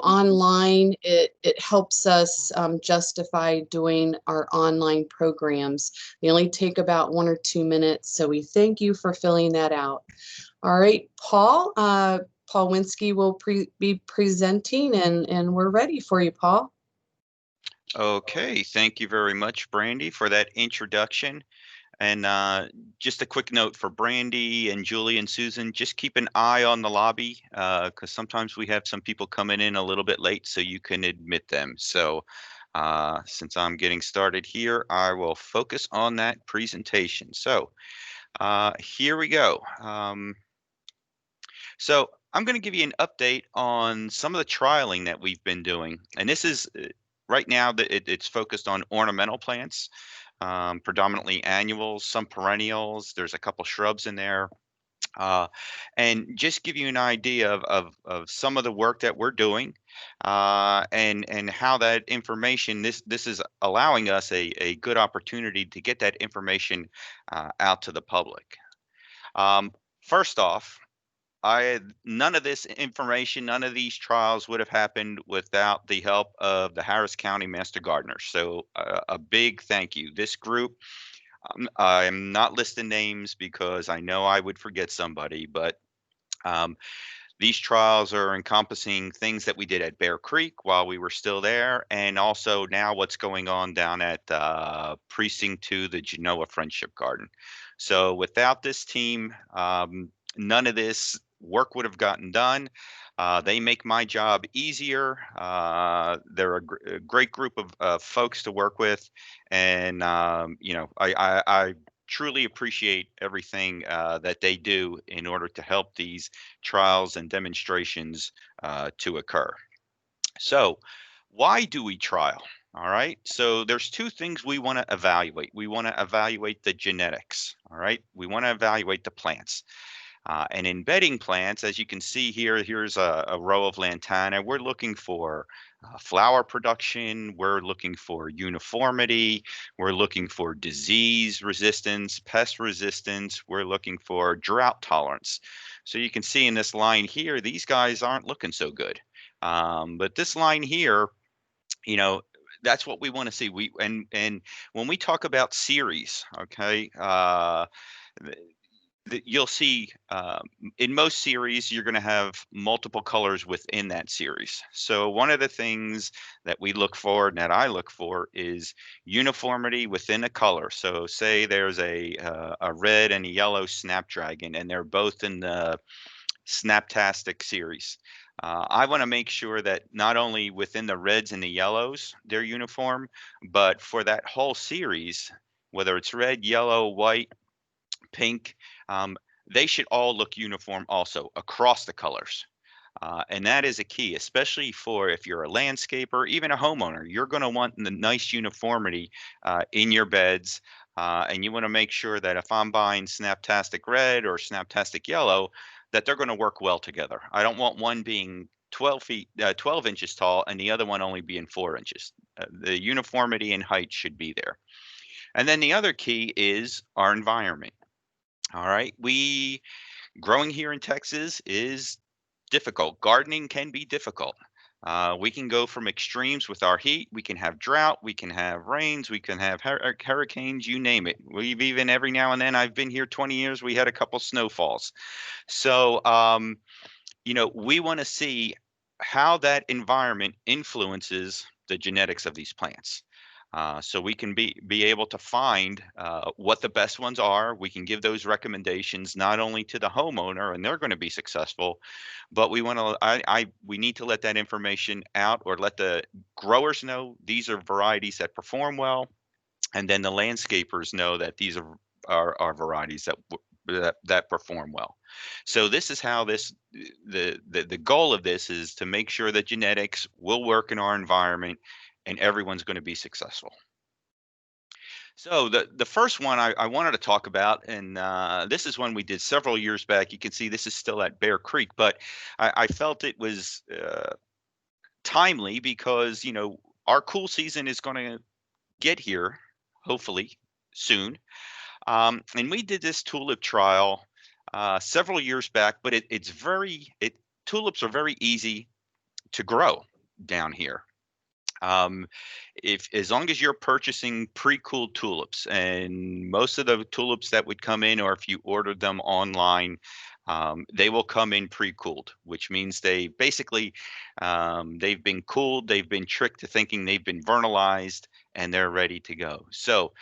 online, it helps us justify doing our online programs. They only take about 1 or 2 minutes, so we thank you for filling that out. All right, Paul. Paul Winsky will be presenting, and we're ready for you, Paul. Okay, thank you very much, Brandy, for that introduction. And just a quick note for Brandy and Julie and Susan, just keep an eye on the lobby because sometimes we have some people coming in a little bit late, so you can admit them. So since I'm getting started here, I will focus on that presentation. So here we go. So I'm going to give you an update on some of the trialing that we've been doing. And this is right now that it's focused on ornamental plants. Predominantly annuals, some perennials. There's a couple shrubs in there. And just give you an idea of some of the work that we're doing and how that information, this is allowing us a good opportunity to get that information out to the public. First off, none of this information, none of these trials would have happened without the help of the Harris County Master Gardeners. So a big thank you. This group, I'm not listing names because I know I would forget somebody, but these trials are encompassing things that we did at Bear Creek while we were still there, and also now what's going on down at Precinct 2, the Genoa Friendship Garden. So without this team, none of this work would have gotten done. They make my job easier. They're a great group of folks to work with, and I truly appreciate everything that they do in order to help these trials and demonstrations to occur. So, why do we trial? All right. So there's two things we want to evaluate. We want to evaluate the genetics. All right. We want to evaluate the plants. And in bedding plants, as you can see here, here's a row of lantana. We're looking for flower production. We're looking for uniformity. We're looking for disease resistance, pest resistance. We're looking for drought tolerance. So you can see in this line here, these guys aren't looking so good. But this line here, that's what we want to see. And when we talk about series, okay, you'll see in most series you're going to have multiple colors within that series. So one of the things that we look for and that I look for is uniformity within a color. So say there's a red and a yellow snapdragon and they're both in the Snaptastic series. I want to make sure that not only within the reds and the yellows they're uniform, but for that whole series, whether it's red, yellow, white, pink, they should all look uniform also across the colors. And that is a key, especially for if you're a landscaper, even a homeowner, you're going to want the nice uniformity in your beds. And you want to make sure that if I'm buying Snaptastic Red or Snaptastic Yellow, that they're going to work well together. I don't want one being 12 inches tall and the other one only being 4 inches. The uniformity in height should be there. And then the other key is our environment. All right. Growing here in Texas is difficult. Gardening can be difficult. We can go from extremes with our heat. We can have drought. We can have rains. We can have hurricanes, you name it. We've even every now and then, I've been here 20 years, we had a couple snowfalls. So, we want to see how that environment influences the genetics of these plants. So we can be able to find what the best ones are. We can give those recommendations not only to the homeowner, and they're going to be successful, but we need to let that information out or let the growers know these are varieties that perform well, and then the landscapers know that these are varieties that perform well. So this is how the goal of this is to make sure that genetics will work in our environment and everyone's going to be successful. So the first one I wanted to talk about, and this is one we did several years back. You can see this is still at Bear Creek, but I felt it was timely because, our cool season is going to get here, hopefully soon. And we did this tulip trial several years back, but tulips are very easy to grow. down here. If as long as you're purchasing pre-cooled tulips, and most of the tulips that would come in, or if you ordered them online, they will come in pre-cooled, which means they basically they've been cooled, they've been tricked to thinking they've been vernalized, and they're ready to go. So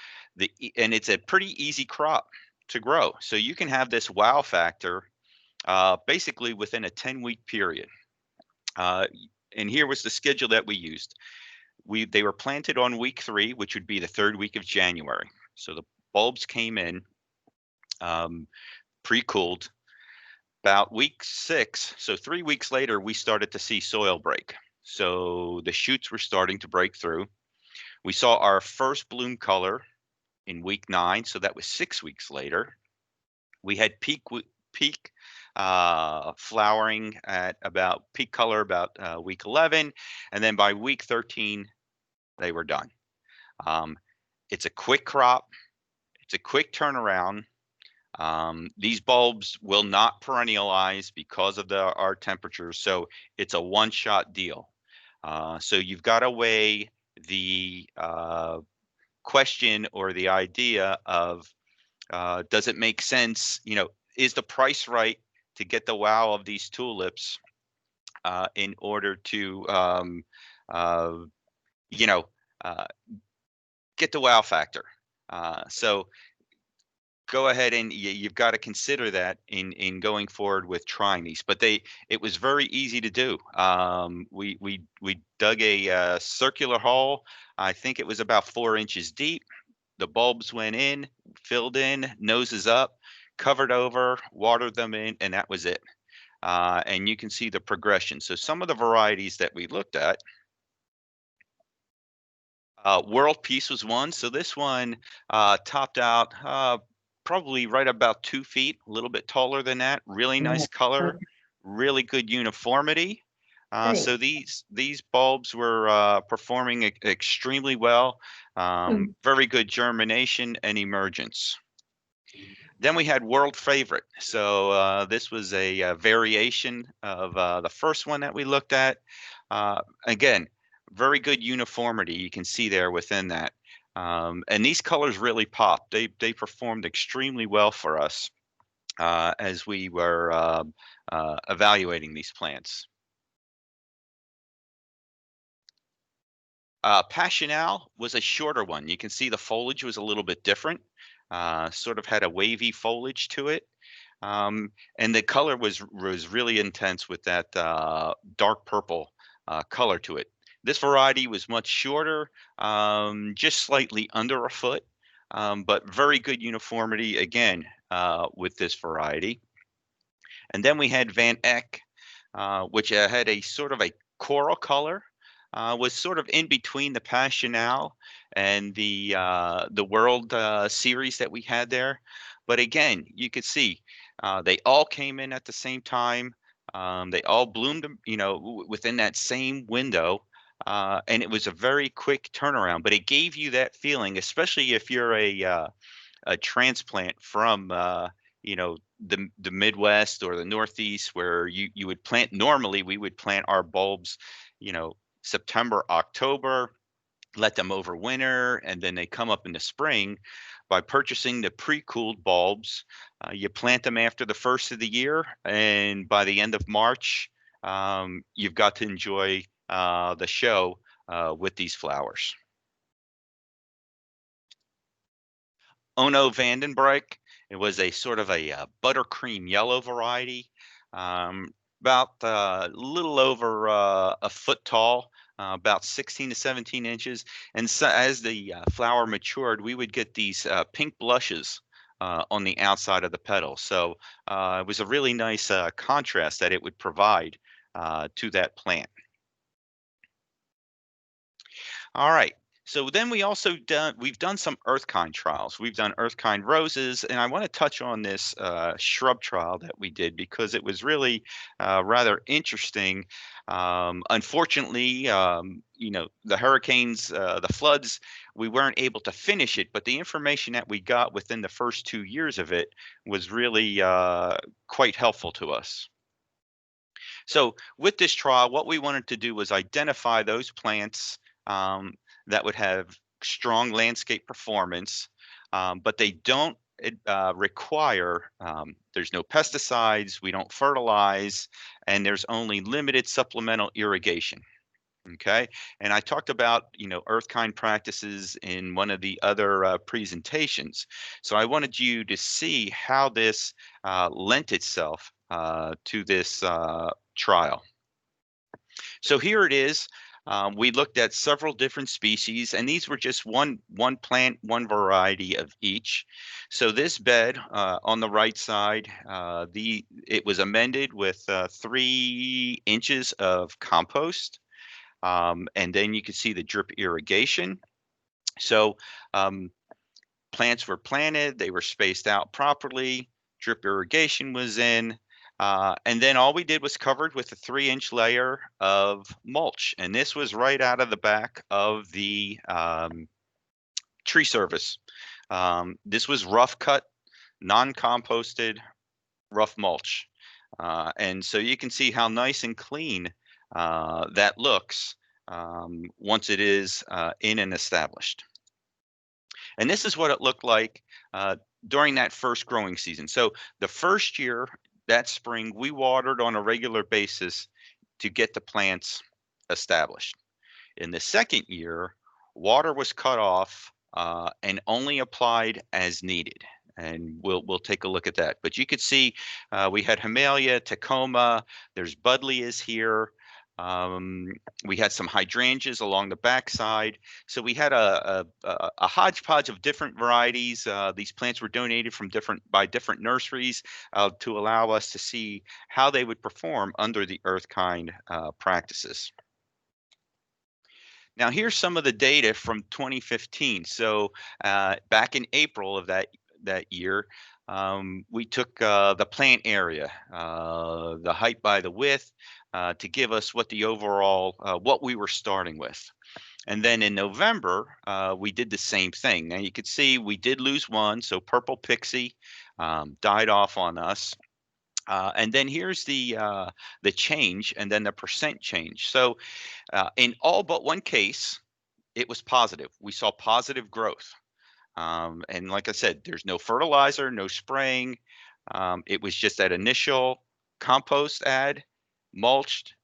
and it's a pretty easy crop to grow. So you can have this wow factor basically within a 10-week period. And here was the schedule that we used. They were planted on week 3, which would be the 3rd week of January. So the bulbs came in pre-cooled. About week 6, so 3 weeks later, we started to see soil break. So the shoots were starting to break through. We saw our first bloom color in week 9, so that was 6 weeks later. We had peak flowering at about peak color about week 11, and then by week 13, they were done. It's a quick crop. It's a quick turnaround. These bulbs will not perennialize because of our temperatures, so it's a one-shot deal. So you've got to weigh the question or the idea of does it make sense? Is the price right to get the wow of these tulips in order to get the wow factor? So go ahead and you've got to consider that in going forward with trying these. But it was very easy to do. We dug a circular hole. I think it was about 4 inches deep. The bulbs went in, filled in, noses up, covered over, watered them in, and that was it. And you can see the progression. So some of the varieties that we looked at, World Peace was one. So this one topped out probably right about 2 feet, a little bit taller than that. Really nice color, really good uniformity. So these bulbs were performing extremely well. Very good germination and emergence. Then we had World Favorite. So this was a variation of the first one that we looked at. Again, very good uniformity. You can see there within that. And these colors really pop. They performed extremely well for us as we were evaluating these plants. Passionale was a shorter one. You can see the foliage was a little bit different. Sort of had a wavy foliage to it. And the color was really intense with that dark purple color to it. This variety was much shorter, just slightly under a foot, but very good uniformity again with this variety. And then we had Vaneck, which had a sort of a coral color, was sort of in between the Passionale and the World series that we had there. But again, you could see they all came in at the same time. They all bloomed, within that same window. And it was a very quick turnaround, but it gave you that feeling, especially if you're a transplant from the Midwest or the Northeast, where you would plant. Normally we would plant our bulbs September, October, let them overwinter, and then they come up in the spring. By purchasing the pre-cooled bulbs, you plant them after the first of the year, and by the end of March, you've got to enjoy the show with these flowers. Ono Vandenbreck, it was a sort of a buttercream yellow variety, about a little over a foot tall, about 16 to 17 inches. And so as the flower matured, we would get these pink blushes on the outside of the petal. So it was a really nice contrast that it would provide to that plant. All right. So then we've done some Earthkind trials. We've done Earthkind roses, and I want to touch on this shrub trial that we did because it was really rather interesting. Unfortunately, the hurricanes, the floods, we weren't able to finish it, but the information that we got within the first 2 years of it was really quite helpful to us. So with this trial, what we wanted to do was identify those plants that would have strong landscape performance, but they don't require, there's no pesticides, we don't fertilize, and there's only limited supplemental irrigation. Okay. And I talked about, Earthkind practices in one of the other presentations. So I wanted you to see how this lent itself to this trial. So here it is. We looked at several different species, and these were just one plant, one variety of each. So this bed on the right side, it was amended with 3 inches of compost. And then you can see the drip irrigation. So plants were planted, they were spaced out properly, drip irrigation was in, and then all we did was covered with a 3-inch layer of mulch. And this was right out of the back of the tree service. This was rough cut, non-composted, rough mulch. And so you can see how nice and clean that looks once it is in and established. And this is what it looked like during that first growing season. So the first year, that spring, we watered on a regular basis to get the plants established. In the second year, water was cut off and only applied as needed. And we'll take a look at that. But you could see we had Himalaya, Tacoma, there's Budleias here. We had some hydrangeas along the backside. So we had a hodgepodge of different varieties. These plants were donated by different nurseries to allow us to see how they would perform under the Earthkind practices. Now, here's some of the data from 2015. So back in April of that year, we took the plant area, the height by the width, to give us what the overall, what we were starting with. And then in November, we did the same thing. Now you could see we did lose one. So Purple Pixie died off on us. And then here's the change and then the percent change. So in all but one case, it was positive. We saw positive growth. And like I said, there's no fertilizer, no spraying. It was just that initial compost add, mulched,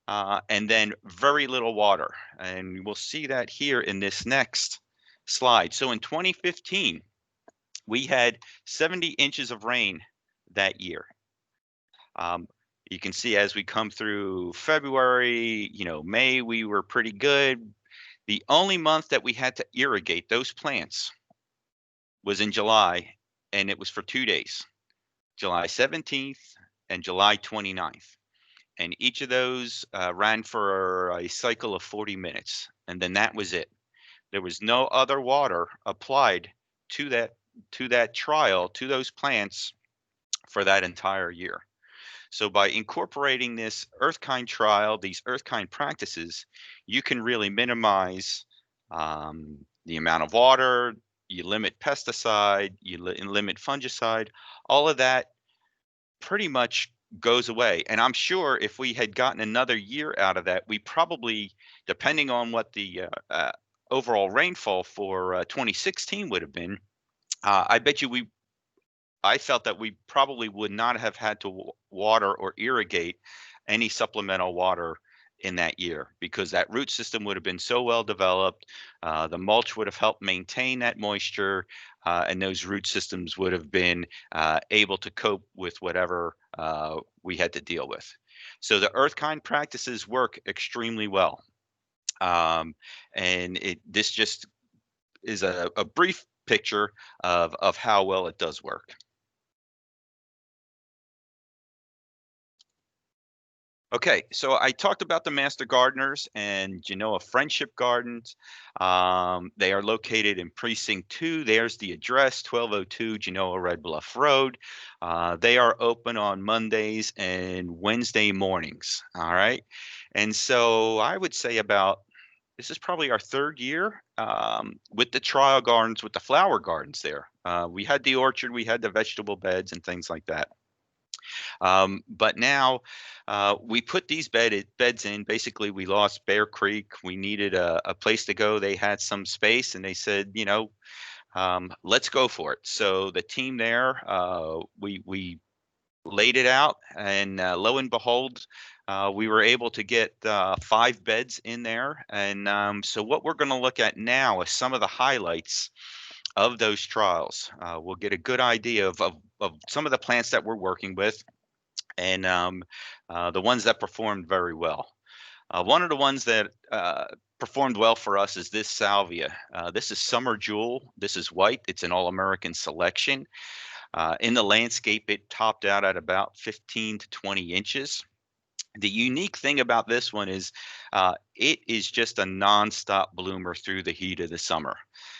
and then very little water. And we'll see that here in this next slide. So in 2015, we had 70 inches of rain that year. You can see as we come through February, May, we were pretty good. The only month that we had to irrigate those plants was in July, and it was for 2 days, July 17th and July 29th. And each of those ran for a cycle of 40 minutes, and then that was it. There was no other water applied to that trial, to those plants for that entire year. So by incorporating this Earthkind trial, these Earthkind practices, you can really minimize the amount of water, you limit pesticide, you limit fungicide, all of that pretty much goes away. And I'm sure if we had gotten another year out of that, we probably, depending on what the overall rainfall for 2016 would have been, I bet you I felt that we probably would not have had to water or irrigate any supplemental water in that year, because that root system would have been so well developed. The mulch would have helped maintain that moisture, and those root systems would have been able to cope with whatever we had to deal with. So the Earthkind practices work extremely well. And this just is a brief picture of how well it does work. Okay, so I talked about the Master Gardeners and Genoa Friendship Gardens. They are located in Precinct 2. There's the address, 1202 Genoa Red Bluff Road. They are open on Mondays and Wednesday mornings. All right. And so I would say this is probably our 3rd year with the trial gardens, with the flower gardens there. We had the orchard, we had the vegetable beds and things like that. But now we put these beds in. Basically, we lost Bear Creek. We needed a place to go. They had some space, and they said, let's go for it. So the team there, we laid it out, and lo and behold, we were able to get 5 beds in there. And so what we're going to look at now is some of the highlights of those trials. We'll get a good idea of some of the plants that we're working with, and the ones that performed very well. One of the ones that performed well for us is this Salvia. This is Summer Jewel. This is white. It's an All-American selection. In the landscape, it topped out at about 15 to 20 inches. The unique thing about this one is it is just a nonstop bloomer through the heat of the summer.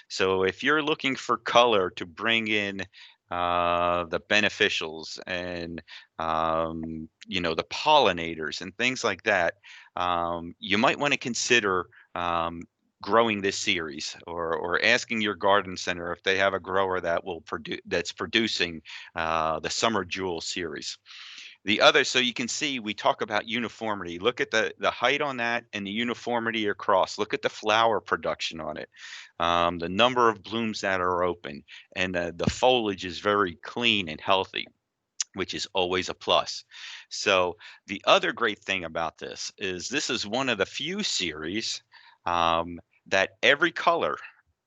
So if you're looking for color to bring in the beneficials and the pollinators and things like that, you might want to consider growing this series, or asking your garden center if they have a grower that will that's producing the Summer Jewel series. The other, so you can see, we talk about uniformity. Look at the height on that and the uniformity across. Look at the flower production on it, the number of blooms that are open, and the foliage is very clean and healthy, which is always a plus. So the other great thing about this is one of the few series that every color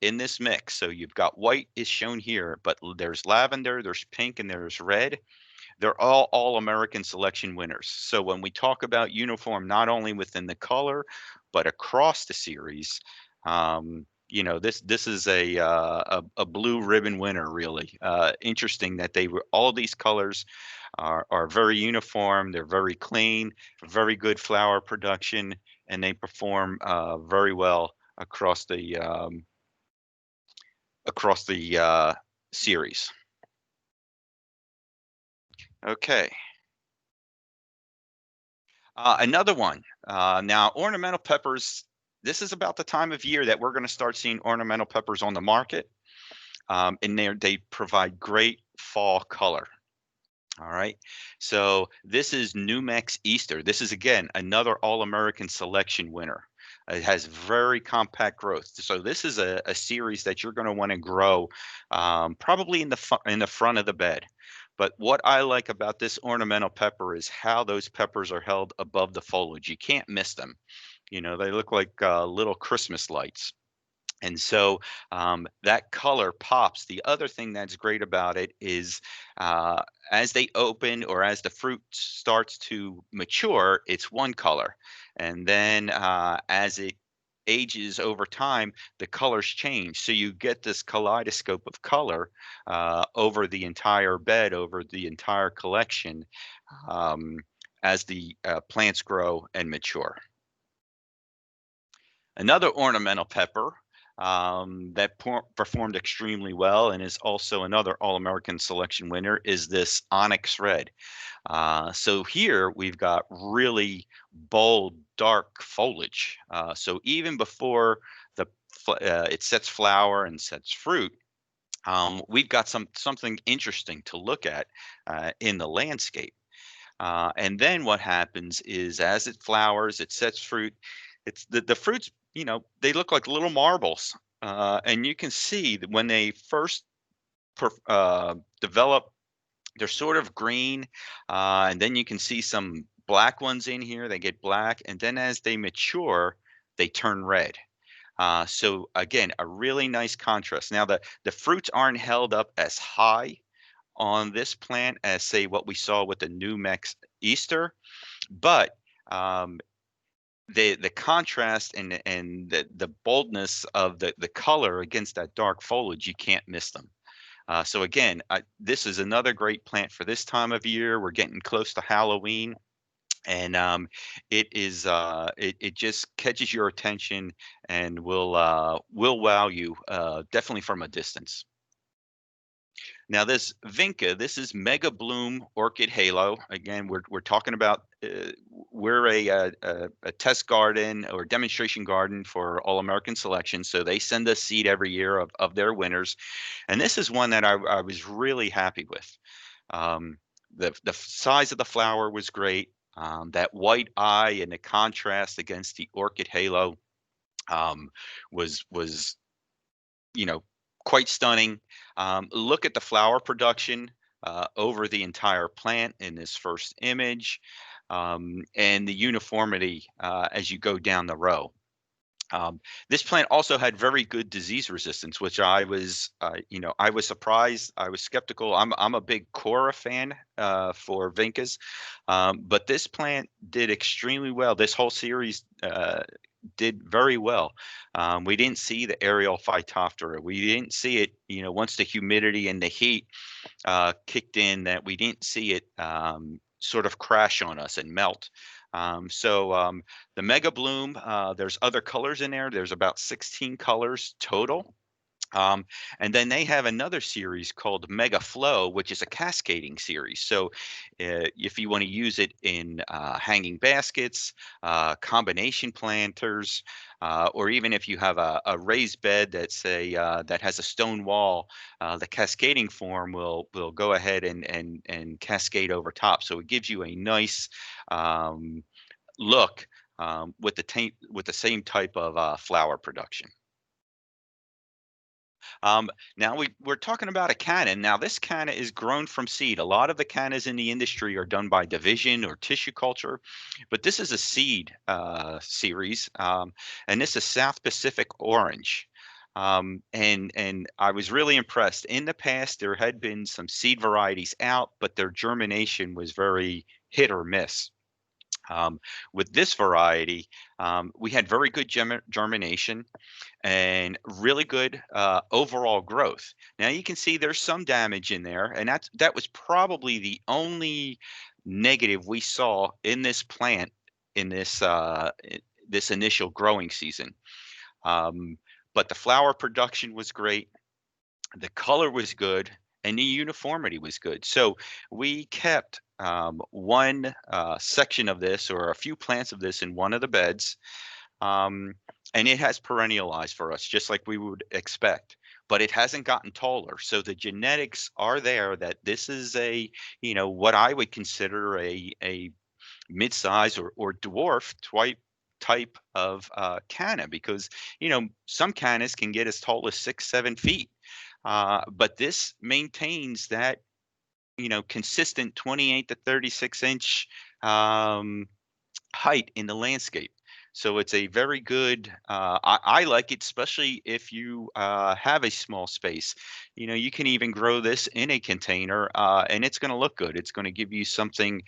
in this mix, so you've got white is shown here, but there's lavender, there's pink, and there's red. They're all American selection winners. So when we talk about uniform, not only within the color, but across the series, this is a blue ribbon winner, really. Interesting that all these colors are very uniform. They're very clean, very good flower production, and they perform very well across the series. Okay. Another one. Now, ornamental peppers. This is about the time of year that we're going to start seeing ornamental peppers on the market, and they provide great fall color. All right. So this is Mex Easter. This is, again, another All-American selection winner. It has very compact growth. So this is a series that you're going to want to grow probably in the front of the bed. But what I like about this ornamental pepper is how those peppers are held above the foliage. You can't miss them. They look like little Christmas lights. And so that color pops. The other thing that's great about it is as they open, or as the fruit starts to mature, it's one color. And then as it ages over time, the colors change. So you get this kaleidoscope of color over the entire bed, over the entire collection, as the plants grow and mature. Another ornamental pepper that performed extremely well and is also another All-American selection winner is this Onyx Red. So here we've got really bold, dark foliage. So even before it sets flower and sets fruit, we've got something interesting to look at in the landscape. And then what happens is, as it flowers, it sets fruit. It's the fruits, they look like little marbles. And you can see that when they first develop, they're sort of green. And then you can see some black ones in here. They get black. And then as they mature, they turn red. So again, a really nice contrast. Now, the fruits aren't held up as high on this plant as, say, what we saw with the new Mex Easter, but the contrast and the boldness of the color against that dark foliage, you can't miss them. So again, this is another great plant for this time of year. We're getting close to Halloween, and it just catches your attention and will wow you definitely from a distance. Now this Vinca, this is Megabloom Orchid Halo. Again, we're talking about we're a test garden or demonstration garden for All-American Selection. So they send us seed every year of their winners, and this is one that I was really happy with. the size of the flower was great. That white eye and the contrast against the orchid halo was quite stunning. Look at the flower production over the entire plant in this first image, and the uniformity as you go down the row. This plant also had very good disease resistance, which I was surprised. I was skeptical. I'm a big Cora fan for Vincas, but this plant did extremely well. This whole series did very well. We didn't see the aerial Phytophthora. We didn't see it, once the humidity and the heat kicked in, that we didn't see it sort of crash on us and melt. So the Megabloom, there's other colors in there. There's about 16 colors total. And then they have another series called Mega Flow, which is a cascading series. So if you want to use it in hanging baskets, combination planters, or even if you have a raised bed that has a stone wall, the cascading form will go ahead and cascade over top. So it gives you a nice look with the same type of flower production. Now we're talking about a canna. Now this canna is grown from seed. A lot of the cannas in the industry are done by division or tissue culture, but this is a seed series, and this is South Pacific Orange. And I was really impressed. In the past, there had been some seed varieties out, but their germination was very hit or miss. With this variety, we had very good germination and really good overall growth. Now you can see there's some damage in there, and that was probably the only negative we saw in this plant in this initial growing season. But the flower production was great, the color was good, and the uniformity was good. So we kept one section of this, or a few plants of this, in one of the beds. And it has perennialized for us, just like we would expect, but it hasn't gotten taller. So the genetics are there that this is what I would consider a mid-size or dwarf type of canna, because, some cannas can get as tall as 6-7 feet. But this maintains that, consistent 28 to 36 inch height in the landscape. So it's a very good, I like it, especially if you have a small space. You can even grow this in a container, and it's going to look good. It's going to give you something,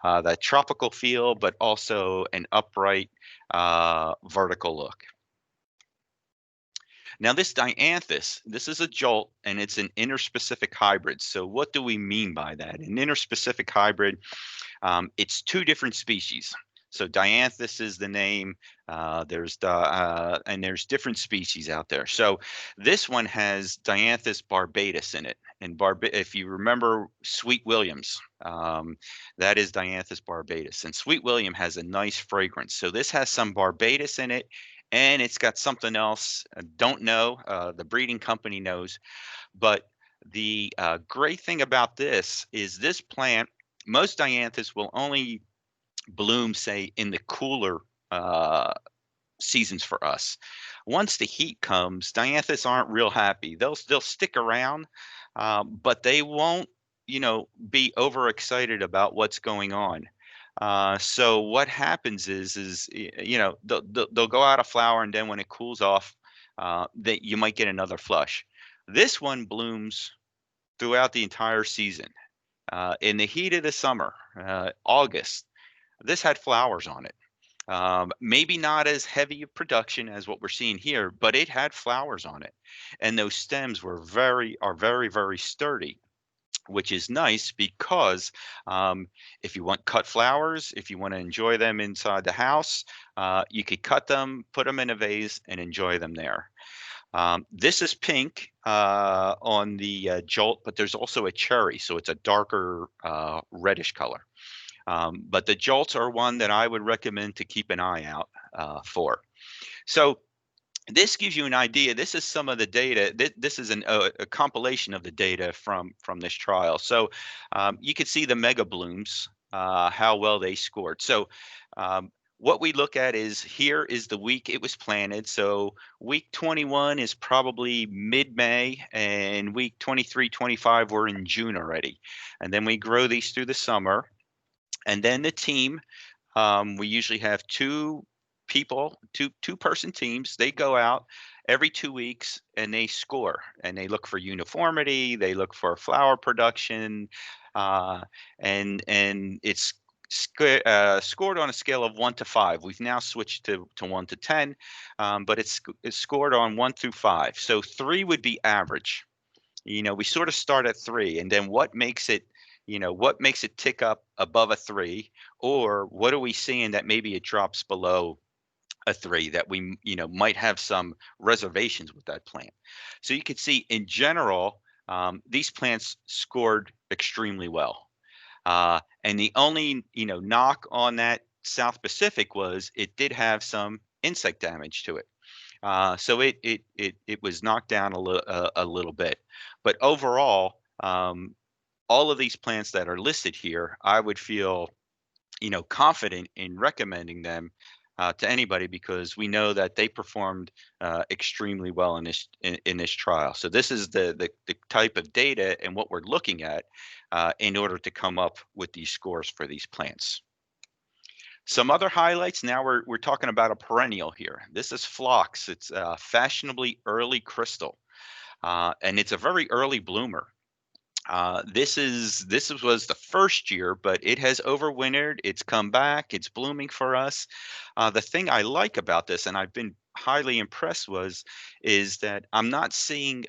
that tropical feel, but also an upright vertical look. Now this Dianthus, this is a jolt, and it's an interspecific hybrid. So what do we mean by that? An interspecific hybrid, it's two different species. So Dianthus is the name. And there's different species out there. So this one has Dianthus barbatus in it, and if you remember Sweet Williams, that is Dianthus barbatus, and Sweet William has a nice fragrance. So this has some barbatus in it, and it's got something else. I don't know. The breeding company knows, but the great thing about this is this plant, most Dianthus will only bloom, say, in the cooler seasons for us. Once the heat comes, Dianthus aren't real happy. They'll stick around, but they won't, be overexcited about what's going on. So what happens is they'll go out of flower, and then when it cools off, that you might get another flush. This one blooms throughout the entire season. In the heat of the summer, August, this had flowers on it. Maybe not as heavy of production as what we're seeing here, but it had flowers on it, and those stems are very, very sturdy, which is nice because if you want cut flowers, if you want to enjoy them inside the house, you could cut them, put them in a vase, and enjoy them there. This is pink on the jolt, but there's also a cherry, so it's a darker reddish color. But the jolts are one that I would recommend to keep an eye out for. So this gives you an idea. This is some of the data. This is a compilation of the data from this trial. So you can see the mega blooms, how well they scored. So what we look at is, here is the week it was planted. So week 21 is probably mid-May, and week 23, 25 we're in June already. And then we grow these through the summer. And then the team, we usually have two-person teams. They go out every 2 weeks and they score, and they look for uniformity. They look for flower production, uh, and it's scored on a scale of 1 to 5. We've now switched to 1 to 10, but it's scored on 1 through 5. So 3 would be average. We sort of start at 3, and then what makes it tick up above a 3, or what are we seeing that maybe it drops below a 3, that we might have some reservations with that plant. So you can see, in general, these plants scored extremely well. And the only knock on that South Pacific was it did have some insect damage to it. So it was knocked down a little bit. But overall, all of these plants that are listed here, I would feel confident in recommending them to anybody, because we know that they performed extremely well in this trial. So this is the type of data and what we're looking at in order to come up with these scores for these plants. Some other highlights. Now we're talking about a perennial here. This is Phlox. It's fashionably early crystal, and it's a very early bloomer. This was the first year, but it has overwintered. It's come back. It's blooming for us. The thing I like about this, and I've been highly impressed, is that I'm not seeing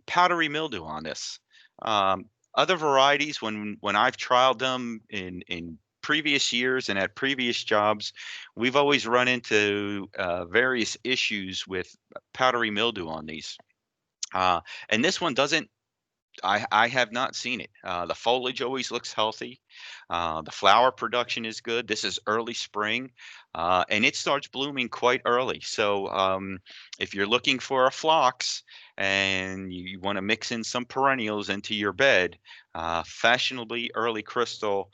powdery mildew on this. Other varieties, when I've trialed them in previous years and at previous jobs, we've always run into various issues with powdery mildew on these. And this one doesn't. I have not seen it. The foliage always looks healthy. The flower production is good. This is early spring, and it starts blooming quite early. So if you're looking for a phlox and you want to mix in some perennials into your bed, fashionably early crystal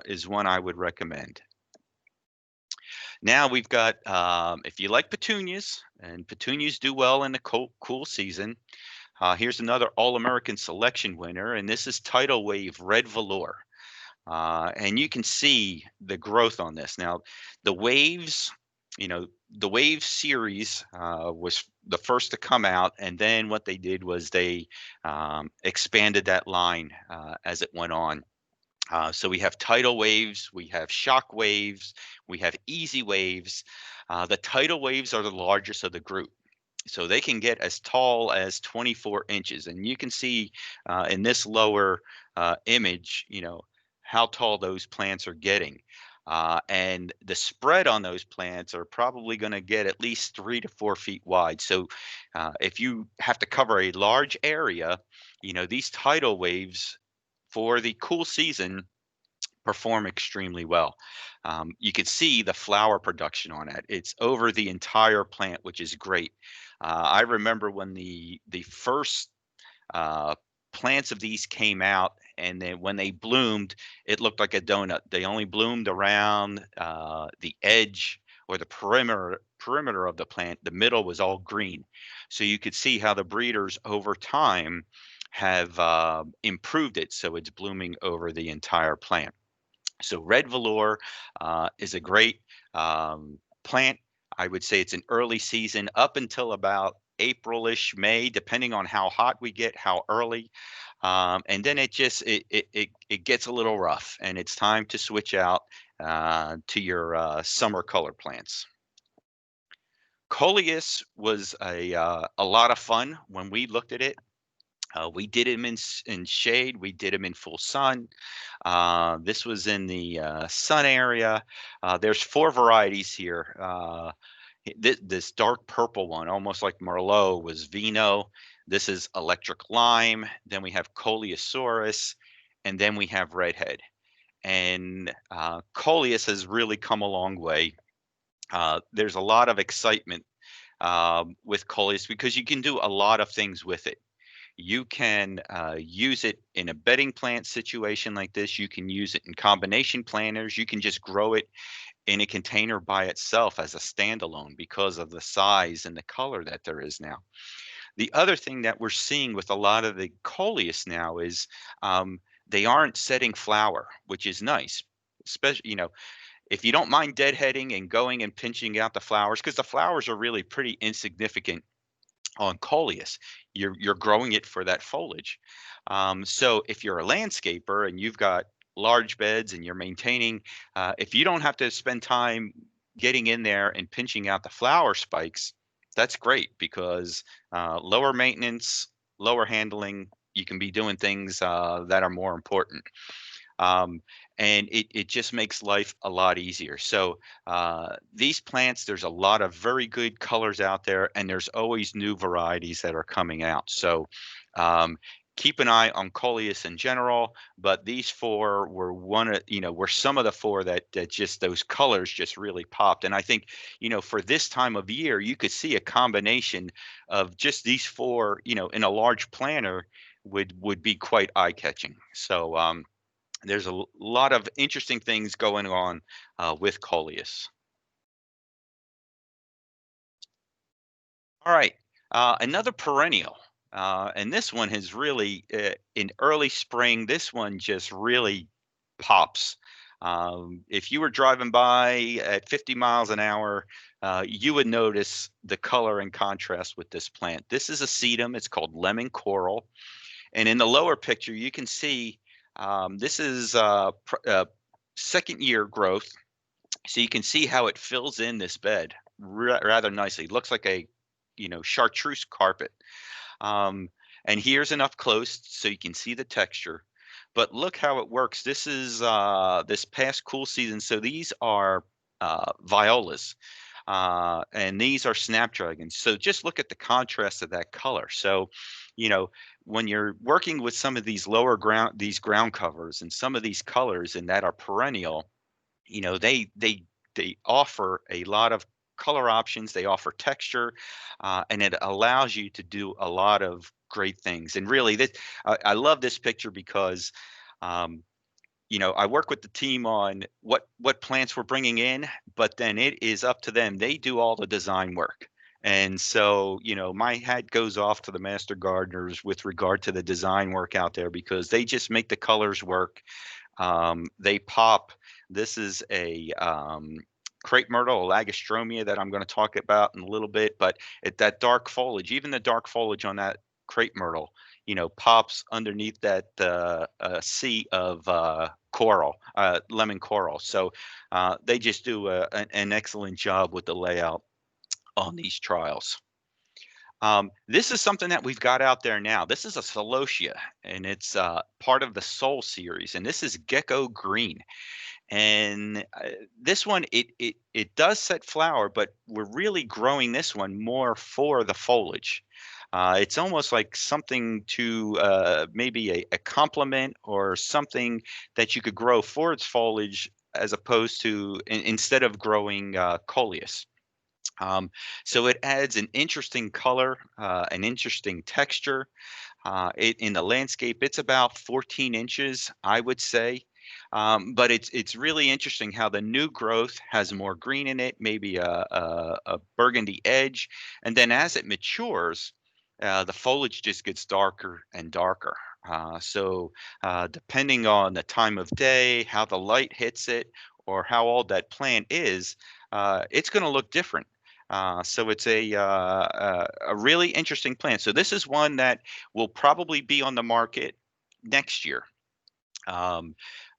is one I would recommend. Now we've got, if you like petunias, and petunias do well in the cool season, here's another All-American Selection winner, and this is Tidal Wave Red Velour. And you can see the growth on this. Now, the Waves, the Wave series was the first to come out, and then what they did was they expanded that line as it went on. So we have tidal waves, we have shock waves, we have easy waves. The tidal waves are the largest of the group. So they can get as tall as 24 inches. And you can see in this lower image, how tall those plants are getting. And the spread on those plants are probably going to get at least 3 to 4 feet wide. So if you have to cover a large area, these tidal waves for the cool season perform extremely well. You can see the flower production on it. It's over the entire plant, which is great. I remember when the first plants of these came out, and then when they bloomed, it looked like a donut. They only bloomed around the edge or the perimeter of the plant. The middle was all green. So you could see how the breeders over time have improved it, so it's blooming over the entire plant. So red velour is a great plant. I would say it's an early season up until about April-ish, May, depending on how hot we get, how early. And then it gets a little rough, and it's time to switch out to your summer color plants. Coleus was a lot of fun when we looked at it. We did them in shade. We did them in full sun. This was in the sun area. There's 4 varieties here. This dark purple one, almost like Merlot, was Vino. This is Electric Lime. Then we have Coleosaurus, and then we have Redhead. And Coleus has really come a long way. There's a lot of excitement with Coleus because you can do a lot of things with it. You can use it in a bedding plant situation like this. You can use it in combination planters. You can just grow it in a container by itself as a standalone because of the size and the color that there is now. The other thing that we're seeing with a lot of the Coleus now is they aren't setting flower, which is nice. Especially, if you don't mind deadheading and going and pinching out the flowers, because the flowers are really pretty insignificant on Coleus. You're growing it for that foliage. So if you're a landscaper and you've got large beds and you're maintaining, if you don't have to spend time getting in there and pinching out the flower spikes, that's great because lower maintenance, lower handling, you can be doing things that are more important. Um, and it just makes life a lot easier. So these plants, there's a lot of very good colors out there, and there's always new varieties that are coming out. So keep an eye on Coleus in general, but these four were were some of the four that just those colors just really popped. And I think, for this time of year, you could see a combination of just these four, in a large planter would be quite eye catching. So there's a lot of interesting things going on with Coleus. All right, another perennial, and this one has really, in early spring, this one just really pops. If you were driving by at 50 miles an hour, you would notice the color and contrast with this plant. This is Acetum. It's called lemon coral. And in the lower picture, you can see this is second year growth. So you can see how it fills in this bed rather nicely. It looks like a, chartreuse carpet. Um, and here's an up close so you can see the texture. But look how it works. This is this past cool season. So these are violas. And these are snapdragons. So just look at the contrast of that color. So, you know, when you're working with some of these these ground covers and some of these colors and that are perennial, they offer a lot of color options. They offer texture, and it allows you to do a lot of great things. And really, this I love this picture because um, I work with the team on what plants we're bringing in, but then it is up to them. They do all the design work. And so, my hat goes off to the master gardeners with regard to the design work out there because they just make the colors work. They pop. This is a Crepe Myrtle, a Lagostromia that I'm going to talk about in a little bit, but that dark foliage, even the dark foliage on that Crepe Myrtle, pops underneath that sea of coral, lemon coral. So they just do an excellent job with the layout on these trials. This is something that we've got out there now. This is a celosia, and it's part of the Soul series, and this is Gecko Green. And this one, it does set flower, but we're really growing this one more for the foliage. It's almost like something to maybe a complement or something that you could grow for its foliage as opposed to instead of growing Coleus. So it adds an interesting color, an interesting texture. In the landscape, it's about 14 inches, I would say. But it's really interesting how the new growth has more green in it, maybe a burgundy edge, and then as it matures, the foliage just gets darker and darker. So depending on the time of day, how the light hits it, or how old that plant is, it's going to look different. So it's a really interesting plant. So this is one that will probably be on the market next year. Um,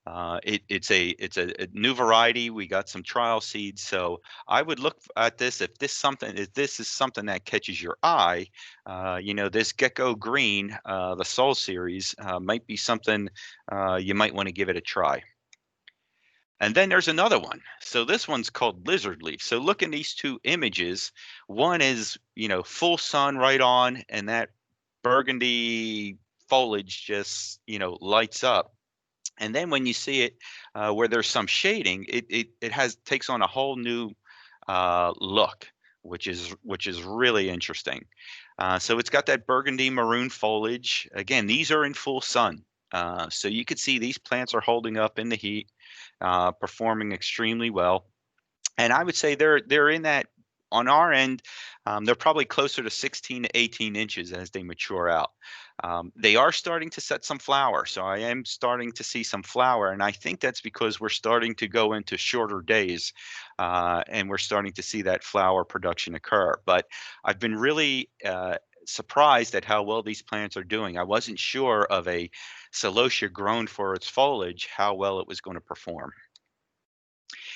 it's a new variety. We got some trial seeds, so I would look at this if this is something that catches your eye. This Gecko Green, the Soul series, might be something you might want to give it a try. And then there's another one. So this one's called Lizard Leaf. So look in these two images. One is, full sun right on, and that burgundy foliage just, lights up. And then when you see it where there's some shading, it takes on a whole new look. which is really interesting. So it's got that burgundy maroon foliage. Again, these are in full sun. So you can see these plants are holding up in the heat, performing extremely well. And I would say they're in that on our end, they're probably closer to 16 to 18 inches as they mature out. They are starting to set some flower, so I am starting to see some flower, and I think that's because we're starting to go into shorter days, and we're starting to see that flower production occur. But I've been really surprised at how well these plants are doing. I wasn't sure of a celosia grown for its foliage, how well it was going to perform.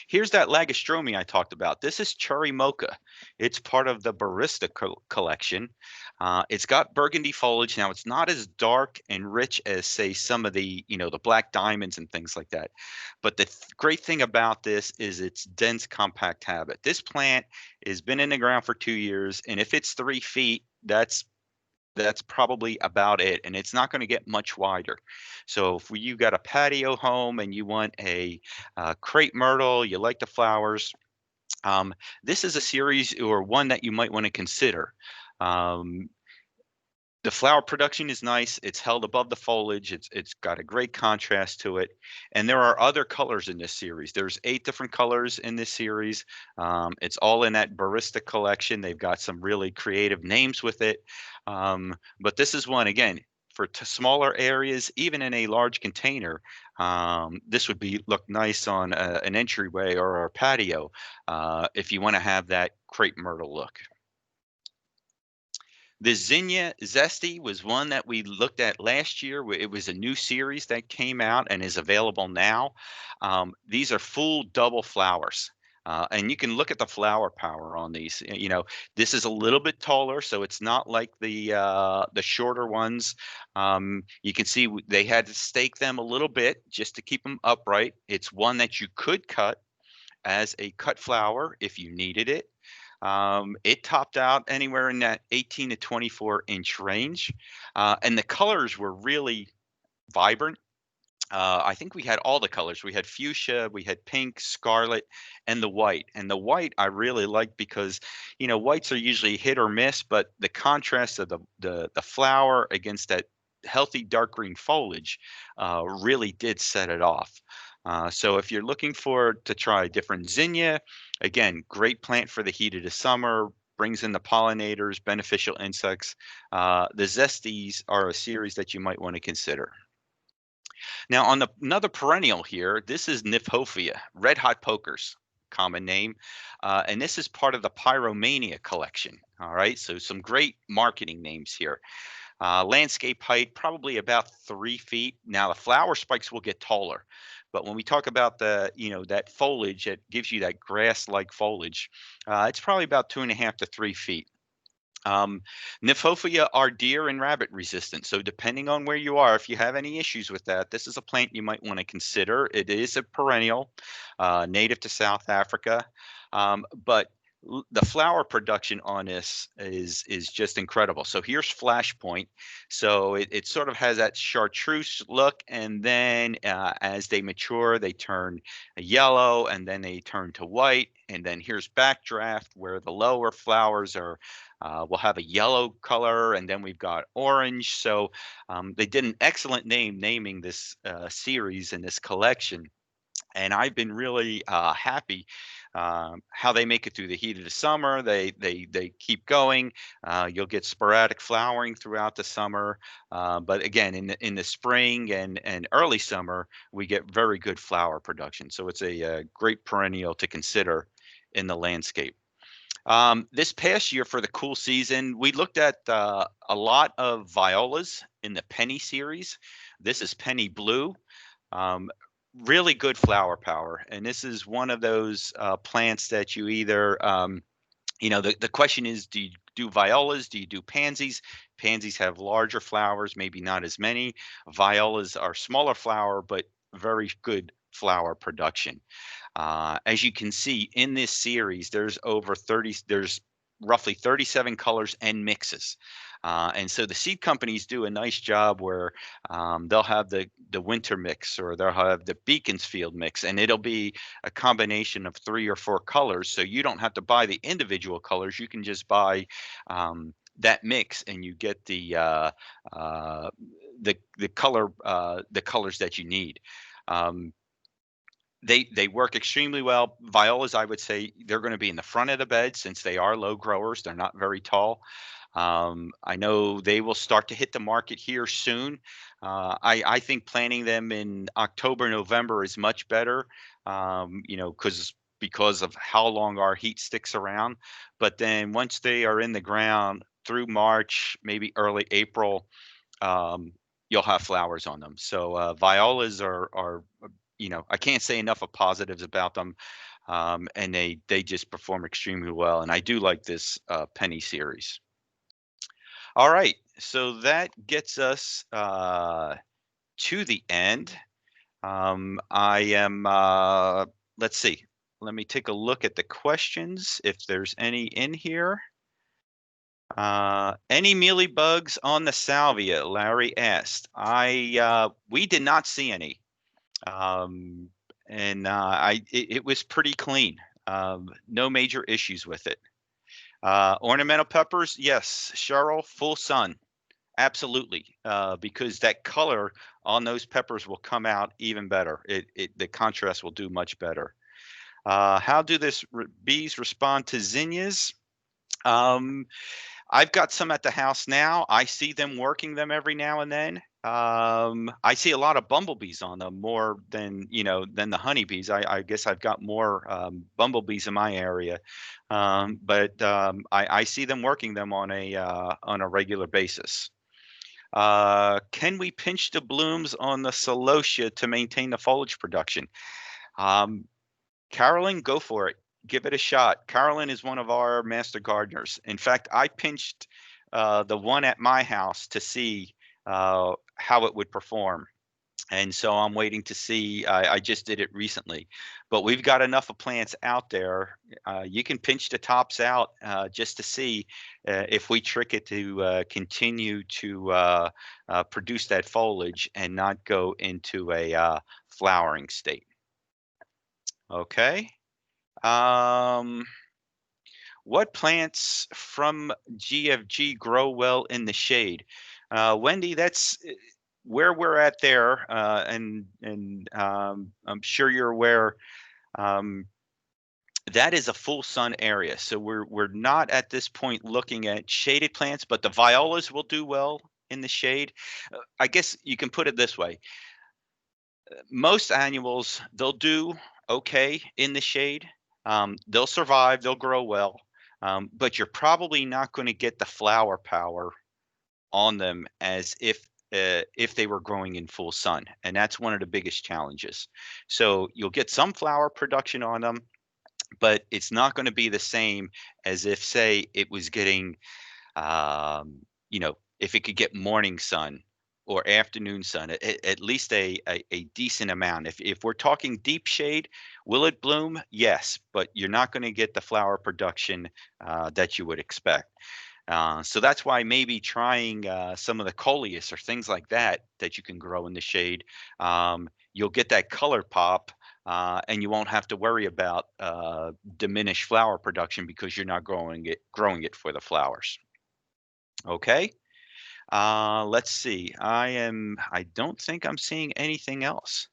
Here's that Lagerstromi I talked about. This is cherry mocha. It's part of the barista collection. It's got burgundy foliage. Now it's not as dark and rich as say some of the, the black diamonds and things like that. But the great thing about this is its dense compact habit. This plant has been in the ground for 2 years, and if it's 3 feet, that's probably about it, and it's not going to get much wider. So if you got a patio home and you want a crepe myrtle, you like the flowers, this is a series or one that you might want to consider. Um, the flower production is nice. It's held above the foliage. It's got a great contrast to it. And there are other colors in this series. There's 8 different colors in this series. It's all in that barista collection. They've got some really creative names with it. But this is one, again, for smaller areas, even in a large container, this would look nice on an entryway or a patio if you want to have that crepe myrtle look. The Zinnia Zesty was one that we looked at last year. It was a new series that came out and is available now. These are full double flowers. And you can look at the flower power on these. This is a little bit taller, so it's not like the shorter ones. You can see they had to stake them a little bit just to keep them upright. It's one that you could cut as a cut flower if you needed it. It topped out anywhere in that 18 to 24-inch range, and the colors were really vibrant. I think we had all the colors. We had fuchsia, we had pink, scarlet, and the white. And the white I really liked because, whites are usually hit or miss, but the contrast of the flower against that healthy dark green foliage really did set it off. So if you're looking to try a different zinnia, again, great plant for the heat of the summer, brings in the pollinators, beneficial insects. The Zesties are a series that you might want to consider. Now, on another perennial here, this is Nymphophia, red hot pokers, common name, and this is part of the Pyromania collection. All right, so some great marketing names here. Landscape height, probably about 3 feet. Now, the flower spikes will get taller, but when we talk about that foliage that gives you that grass-like foliage, it's probably about 2.5 to 3 feet. Nymphophia are deer and rabbit resistant. So depending on where you are, if you have any issues with that, this is a plant you might want to consider. It is a perennial, native to South Africa, but the flower production on this is just incredible. So here's Flashpoint. So it sort of has that chartreuse look, and then as they mature, they turn yellow, and then they turn to white, and then here's Backdraft, where the lower flowers will have a yellow color, and then we've got orange. So they did an excellent naming this series and this collection. And I've been really happy how they make it through the heat of the summer. They keep going. You'll get sporadic flowering throughout the summer, but again, in the spring and early summer, we get very good flower production. So it's a great perennial to consider in the landscape. This past year for the cool season, we looked at a lot of violas in the Penny series. This is Penny Blue. Really good flower power, and this is one of those plants that you either the question is, do you do violas, do you do pansies? Pansies have larger flowers, maybe not as many. Violas are smaller flower but very good flower production. As you can see in this series, there's roughly 37 colors and mixes. And so the seed companies do a nice job where they'll have the winter mix, or they'll have the Beaconsfield mix, and it'll be a combination of 3 or 4 colors. So you don't have to buy the individual colors. You can just buy that mix, and you get the colors that you need. They work extremely well. Violas, I would say, they're going to be in the front of the bed since they are low growers. They're not very tall. I know they will start to hit the market here soon. I think planting them in October, November is much better, because of how long our heat sticks around. But then once they are in the ground through March, maybe early April, you'll have flowers on them. So violas are I can't say enough of positives about them, and they just perform extremely well. And I do like this penny series. All right, so that gets us to the end. I am, let's see, let me take a look at the questions if there's any in here. Any mealy bugs on the salvia? Larry asked. We did not see any, and it was pretty clean. No major issues with it. Ornamental peppers, yes, Cheryl, full sun, absolutely, because that color on those peppers will come out even better. The contrast will do much better. How do bees respond to zinnias? I've got some at the house now. I see them working them every now and then. I see a lot of bumblebees on them more than the honeybees. I guess I've got more bumblebees in my area, but I see them working them on a regular basis. Can we pinch the blooms on the celosia to maintain the foliage production? Carolyn, go for it. Give it a shot. Carolyn is one of our master gardeners. In fact, I pinched the one at my house to see how it would perform. And so I'm waiting to see. I just did it recently, but we've got enough of plants out there. You can pinch the tops out just to see if we trick it to continue to produce that foliage and not go into a flowering state. Okay. What plants from GFG grow well in the shade? Wendy, that's where we're at there, and I'm sure you're aware. That is a full sun area, so we're not at this point looking at shaded plants, but the violas will do well in the shade. I guess you can put it this way: most annuals, they'll do okay in the shade. They'll survive, they'll grow well, but you're probably not going to get the flower power on them as if they were growing in full sun, and that's one of the biggest challenges. So you'll get some flower production on them, but it's not going to be the same as if, say, it was getting, if it could get morning sun or afternoon sun, at least a decent amount. If we're talking deep shade, will it bloom? Yes, but you're not going to get the flower production that you would expect. So that's why maybe trying some of the Coleus or things like that you can grow in the shade, you'll get that color pop, and you won't have to worry about diminished flower production because you're not growing it for the flowers. Okay. Let's see. I don't think I'm seeing anything else.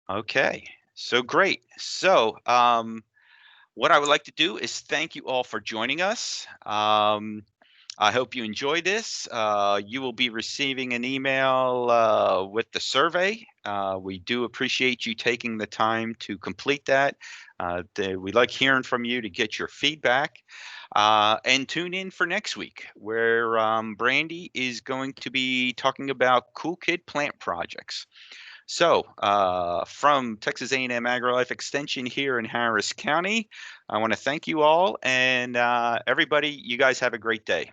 Okay, so great. So what I would like to do is thank you all for joining us. I hope you enjoyed this. You will be receiving an email with the survey. We do appreciate you taking the time to complete that. We like hearing from you to get your feedback. And tune in for next week, where Brandy is going to be talking about cool kid plant projects. So from Texas A&M AgriLIfe Extension here in Harris County, I want to thank you all, and everybody, you guys have a great day.